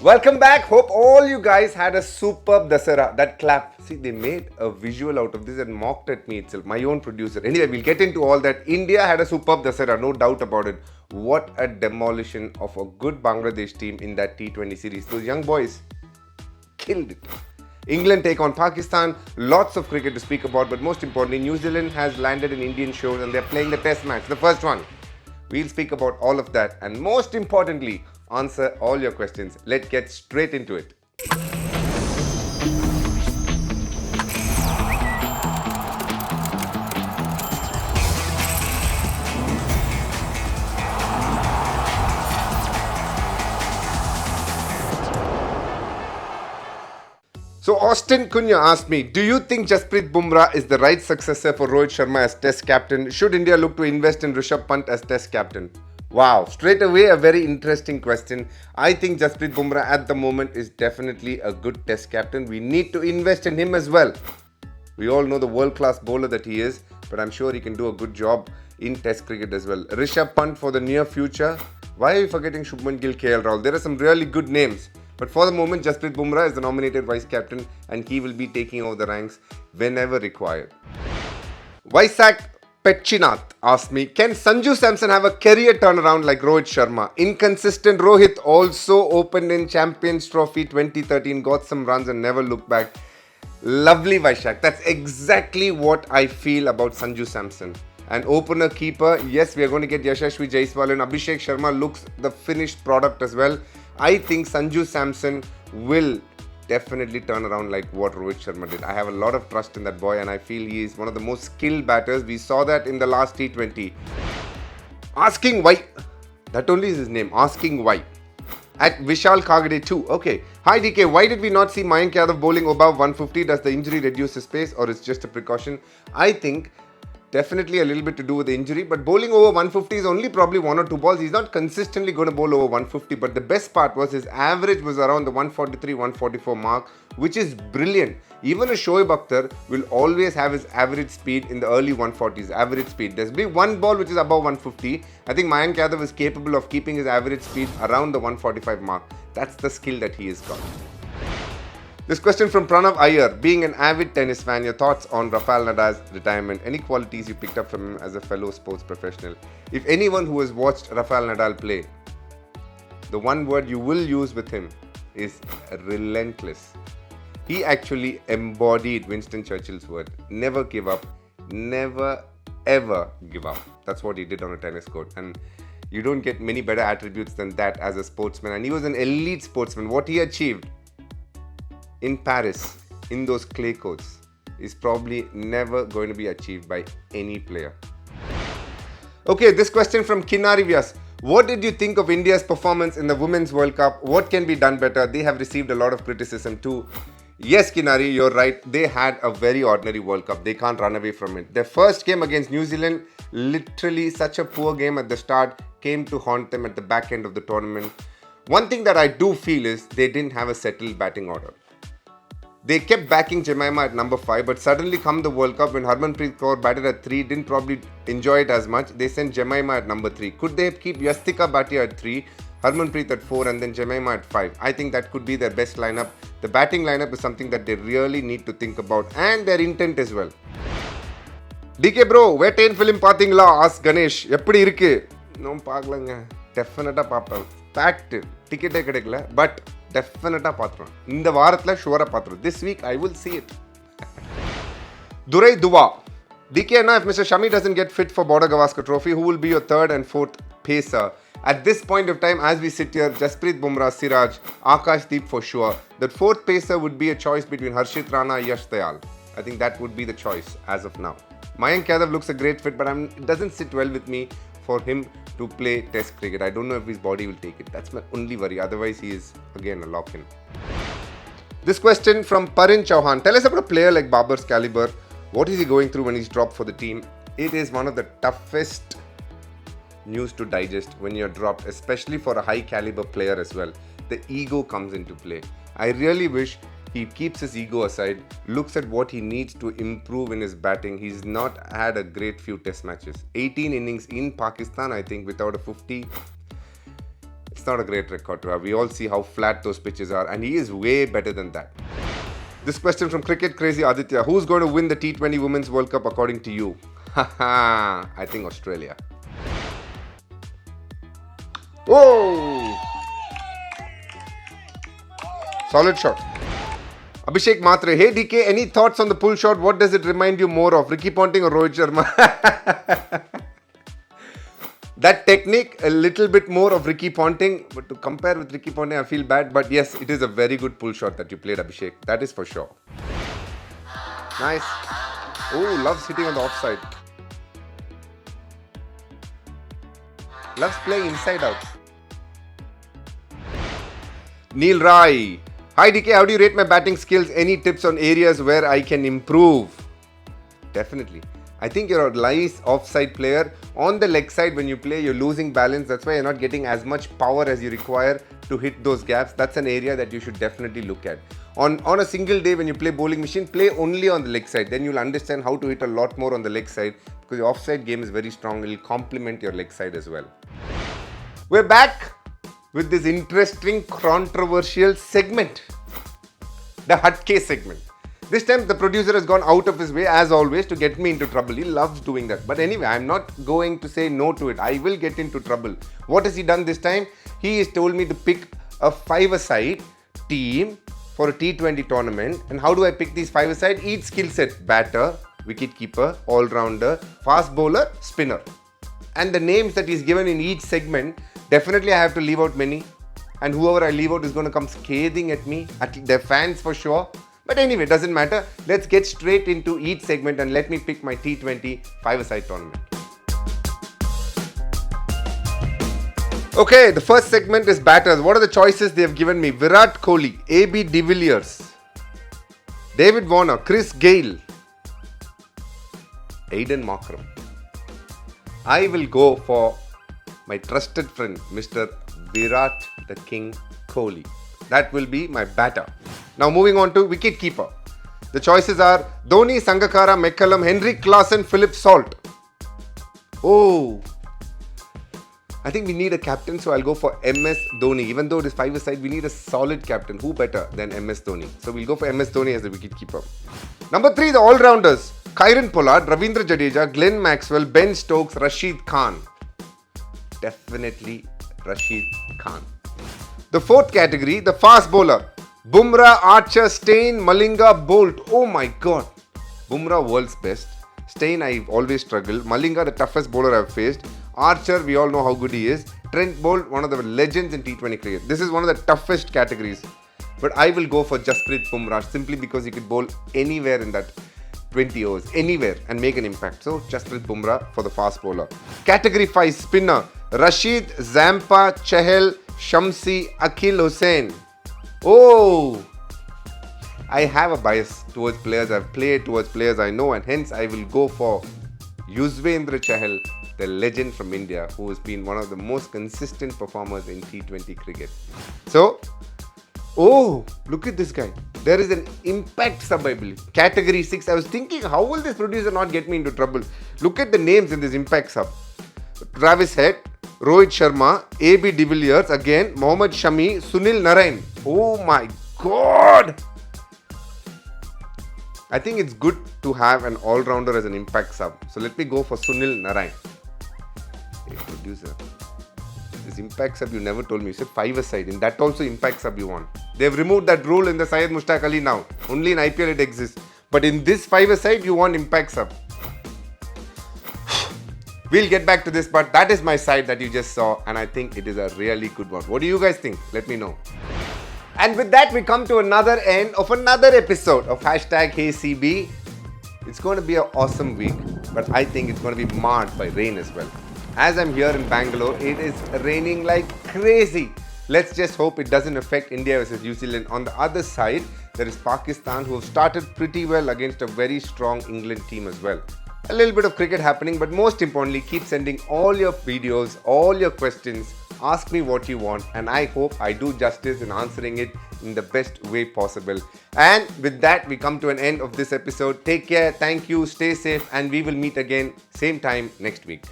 Welcome back. Hope all you guys had a superb Dasara. That clap. See, they made a visual out of this and mocked at me itself. My own producer. Anyway, we'll get into all that. India had a superb Dasara, no doubt about it. What a demolition of a good Bangladesh team in that T20 series. Those young boys killed it. England take on Pakistan. Lots of cricket to speak about, but most importantly, New Zealand has landed in Indian shores and they're playing the Test match, the first one. We'll speak about all of that and most importantly, answer all your questions. Let's get straight into it. So Austin Kunya asked me, do you think Jasprit Bumrah is the right successor for Rohit Sharma as Test captain? Should India look to invest in Rishabh Pant as Test captain? Wow, straight away a very interesting question. I think Jasprit Bumrah at the moment is definitely a good Test captain. We need to invest in him as well. We all know the world-class bowler that he is, but I'm sure he can do a good job in Test cricket as well. Rishabh Pant for the near future. Why are you forgetting Shubman Gill, KL Rahul? There are some really good names. But for the moment, Jasprit Bumrah is the nominated vice captain and he will be taking over the ranks whenever required. Vaisak Petchinath asked me, can Sanju Samson have a career turnaround like Rohit Sharma? Inconsistent Rohit also opened in Champions Trophy 2013, got some runs and never looked back. Lovely Vaishak. That's exactly what I feel about Sanju Samson. An opener keeper, yes, we are going to get Yashasvi Jaiswal and Abhishek Sharma looks the finished product as well. I think Sanju Samson will definitely turn around like what Rohit Sharma did. I have a lot of trust in that boy and I feel he is one of the most skilled batters. We saw that in the last T20. Asking why. That only is his name. Asking why. At Vishal Kagade 2. Okay. Hi DK, why did we not see Mayank Yadav bowling above 150? Does the injury reduce his pace or it's just a precaution? I think definitely a little bit to do with the injury, but bowling over 150 is only probably one or two balls. He's not consistently going to bowl over 150, but the best part was his average was around the 143, 144 mark, which is brilliant. Even a Shoaib Akhtar will always have his average speed in the early 140s, average speed. There's be one ball which is above 150. I think Mayank Yadav is capable of keeping his average speed around the 145 mark. That's the skill that he has got. This question from Pranav Iyer. Being an avid tennis fan, your thoughts on Rafael Nadal's retirement? Any qualities you picked up from him as a fellow sports professional? If anyone who has watched Rafael Nadal play, the one word you will use with him is relentless. He actually embodied Winston Churchill's word. Never give up. Never ever give up. That's what he did on a tennis court. And you don't get many better attributes than that as a sportsman. And he was an elite sportsman. What he achieved in Paris, in those clay courts, is probably never going to be achieved by any player. Okay, this question from Kinari Vyas. What did you think of India's performance in the Women's World Cup? What can be done better? They have received a lot of criticism too. Yes, Kinari, you're right. They had a very ordinary World Cup. They can't run away from it. Their first game against New Zealand, literally such a poor game at the start, came to haunt them at the back end of the tournament. One thing that I do feel is they didn't have a settled batting order. They kept backing Jemimah at number 5, but suddenly come the World Cup when Harmanpreet Kaur batted at 3, didn't probably enjoy it as much. They sent Jemimah at number 3. Could they keep Yastika Bhatia at 3, Harmanpreet at 4 and then Jemimah at 5? I think that could be their best lineup. The batting lineup is something that they really need to think about and their intent as well. DK bro, wet end film pathingla? Ask Ganesh. Eppadi irukku? No paakalanga. Definitely paapam. Fact. Ticket கிடைக்கல but definitely பாத்துறோம். இந்த வாரத்துல ஷூரா பாத்துறோம். This week I will see it. Durai Dua. DK, now if Mr. Shami doesn't get fit for Border Gavaskar Trophy, who will be your third and fourth pacer? At this point of time, as we sit here, Jasprit Bumrah, Siraj, Akash Deep for sure. The fourth pacer would be a choice between Harshit Rana and Yash Dayal. I think that would be the choice as of now. Mayank Yadav looks a great fit, but it doesn't sit well with me for him to play Test cricket. I don't know if his body will take it. That's my only worry. Otherwise, he is again a lock-in. This question from Parin Chauhan. Tell us about a player like Babar's caliber. What is he going through when he's dropped for the team? It is one of the toughest news to digest when you're dropped, especially for a high caliber player as well. The ego comes into play. I really wish he keeps his ego aside, looks at what he needs to improve in his batting. He's not had a great few test matches. 18 innings in Pakistan, I think, without a 50. It's not a great record to have. We all see how flat those pitches are, and he is way better than that. This question from Cricket Crazy Aditya. Who's going to win the T20 Women's World Cup according to you? Haha, I think Australia. Whoa! Solid shot. Abhishek Matre. Hey DK, any thoughts on the pull shot? What does it remind you more of? Ricky Ponting or Rohit Sharma? That technique, a little bit more of Ricky Ponting. But to compare with Ricky Ponting, I feel bad. But yes, it is a very good pull shot that you played, Abhishek. That is for sure. Nice. Oh, loves hitting on the offside. Loves playing inside out. Neil Rai. Hi DK, how do you rate my batting skills? Any tips on areas where I can improve? Definitely. I think you're a nice offside player. On the leg side, when you play, you're losing balance. That's why you're not getting as much power as you require to hit those gaps. That's an area that you should definitely look at. On a single day, when you play bowling machine, play only on the leg side. Then you'll understand how to hit a lot more on the leg side, because the offside game is very strong. It will complement your leg side as well. We're back with this interesting, controversial segment. The Hatke segment. This time the producer has gone out of his way, as always, to get me into trouble. He loves doing that. But anyway, I'm not going to say no to it. I will get into trouble. What has he done this time? He has told me to pick a five-a-side team for a T20 tournament. And how do I pick these five-a-side? Each skill set: batter, wicket-keeper, all-rounder, fast bowler, spinner. And the names that he's given in each segment, definitely I have to leave out many. And whoever I leave out is going to come scathing at me, at their fans for sure. But anyway, doesn't matter. Let's get straight into each segment and let me pick my T20 five-a-side tournament. Okay, the first segment is batters. What are the choices they have given me? Virat Kohli, AB de Villiers, David Warner, Chris Gayle, Aiden Markram. I will go for my trusted friend, Mr. Virat the King Kohli. That will be my batter. Now moving on to wicket keeper. The choices are Dhoni, Sangakkara, McCullum, Henrik Klaasen, Philip Salt. Oh, I think we need a captain, so I'll go for MS Dhoni. Even though it is five-a-side, we need a solid captain. Who better than MS Dhoni? So we'll go for MS Dhoni as the wicket keeper. Number 3, the all-rounders. Kieron Pollard, Ravindra Jadeja, Glenn Maxwell, Ben Stokes, Rashid Khan. Definitely Rashid Khan. The 4th category, the fast bowler. Bumrah, Archer, Steyn, Malinga, Bolt. Oh my god. Bumrah, world's best. Steyn, I've always struggled. Malinga, the toughest bowler I've faced. Archer, we all know how good he is. Trent Bolt, one of the legends in T20 cricket. This is one of the toughest categories. But I will go for Jasprit Bumrah simply because he could bowl anywhere in that 20 overs. Anywhere and make an impact. So, Jasprit Bumrah for the fast bowler. Category 5, spinner. Rashid, Zampa, Chahal, Shamsi, Akhil Hussain. Oh, I have a bias towards players I've played, towards players I know, and hence I will go for Yuzvendra Chahal, the legend from India, who has been one of the most consistent performers in T20 cricket. So, oh, look at this guy. There is an impact sub, I believe. Category 6. I was thinking, how will this producer not get me into trouble? Look at the names in this impact sub. Travis Head, Rohit Sharma, AB de Villiers, again, Mohammad Shami, Sunil Narine. Oh my god! I think it's good to have an all-rounder as an impact sub. So let me go for Sunil Narine. Hey producer, this impact sub you never told me. You said five-a-side. In that also impact sub you want. They've removed that rule in the Syed Mushtaq Ali now. Only in IPL it exists. But in this five-a-side you want impact sub. We'll get back to this, but that is my side that you just saw, and I think it is a really good one. What do you guys think? Let me know. And with that, we come to another end of another episode of #HeyCB. It's going to be an awesome week, but I think it's going to be marred by rain as well. As I'm here in Bangalore, it is raining like crazy. Let's just hope it doesn't affect India versus New Zealand. On the other side, there is Pakistan, who have started pretty well against a very strong England team as well. A little bit of cricket happening, but most importantly, keep sending all your videos, all your questions. Ask me what you want, and I hope I do justice in answering it in the best way possible. And with that, we come to an end of this episode. Take care, thank you, stay safe, and we will meet again same time next week.